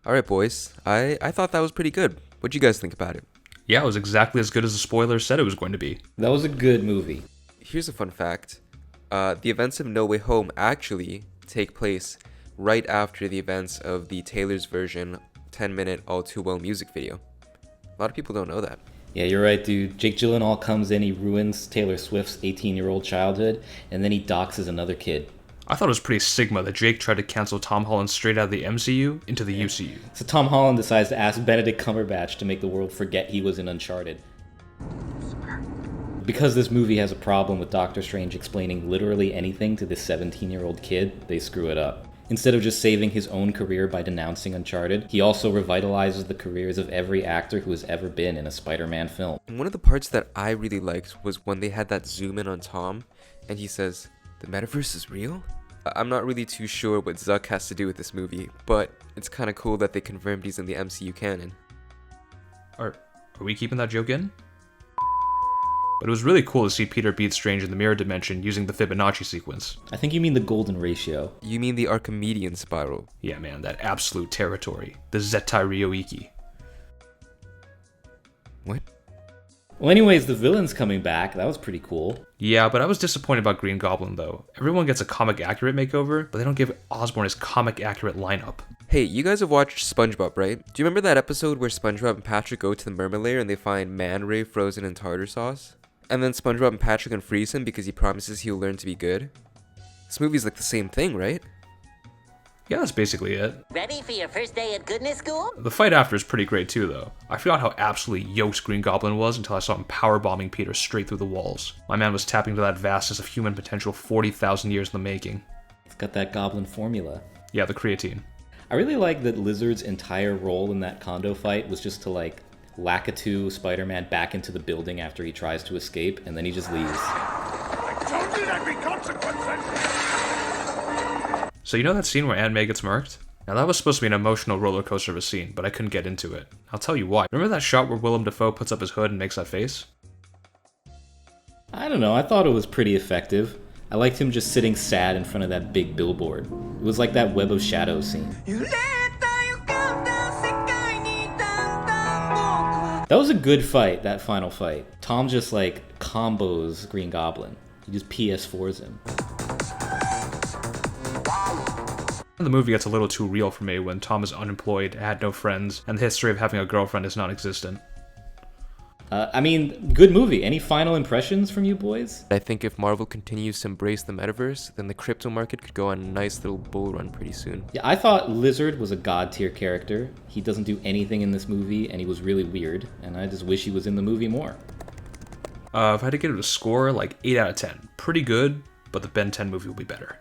All right, boys. I thought that was pretty good. What'd you guys think about it? Yeah, it was exactly as good as the spoilers said it was going to be. That was a good movie. Here's a fun fact. The events of No Way Home actually take place right after the events of the Taylor's version 10-minute All Too Well music video. A lot of people don't know that. Yeah, you're right, dude. Jake Gyllenhaal comes in, he ruins Taylor Swift's 18-year-old childhood, and then he doxes another kid. I thought it was pretty Sigma that Jake tried to cancel Tom Holland straight out of the MCU into the UCU. So Tom Holland decides to ask Benedict Cumberbatch to make the world forget he was in Uncharted. Because this movie has a problem with Doctor Strange explaining literally anything to this 17-year-old kid, they screw it up. Instead of just saving his own career by denouncing Uncharted, he also revitalizes the careers of every actor who has ever been in a Spider-Man film. And one of the parts that I really liked was when they had that zoom in on Tom, and he says, "The metaverse is real?" I'm not really too sure what Zuck has to do with this movie, but it's kind of cool that they confirmed he's in the MCU canon. Are we keeping that joke in? But it was really cool to see Peter beat Strange in the mirror dimension using the Fibonacci sequence. I think you mean the golden ratio. You mean the Archimedean spiral? Yeah, man, that absolute territory. The Zetai Ryoiki. What? Well, anyways, the villain's coming back. That was pretty cool. Yeah, but I was disappointed about Green Goblin, though. Everyone gets a comic-accurate makeover, but they don't give Osborn his comic-accurate lineup. Hey, you guys have watched SpongeBob, right? Do you remember that episode where SpongeBob and Patrick go to the mermaid lair and they find Man Ray frozen in tartar sauce? And then SpongeBob and Patrick unfreeze him because he promises he'll learn to be good? This movie's like the same thing, right? Yeah, that's basically it. Ready for your first day at goodness school? The fight after is pretty great too, though. I forgot how absolutely yoked Green Goblin was until I saw him powerbombing Peter straight through the walls. My man was tapping into that vastness of human potential 40,000 years in the making. It's got that goblin formula. Yeah, the creatine. I really like that Lizard's entire role in that condo fight was just to like Lakitu Spider-Man back into the building after he tries to escape, and then he just leaves. I told you there'd be consequences! So you know that scene where Aunt May gets murked? Now that was supposed to be an emotional roller coaster of a scene, but I couldn't get into it. I'll tell you why. Remember that shot where Willem Dafoe puts up his hood and makes that face? I don't know, I thought it was pretty effective. I liked him just sitting sad in front of that big billboard. It was like that Web of Shadows scene. That was a good fight, that final fight. Tom just like combos Green Goblin. He just PS4s him. The movie gets a little too real for me when Tom is unemployed, had no friends, and the history of having a girlfriend is non-existent. I mean, good movie. Any final impressions from you boys? I think if Marvel continues to embrace the metaverse, then the crypto market could go on a nice little bull run pretty soon. Yeah, I thought Lizard was a god tier character. He doesn't do anything in this movie, and he was really weird, and I just wish he was in the movie more. If I had to give it a score, like 8 out of 10. Pretty good, but the Ben 10 movie will be better.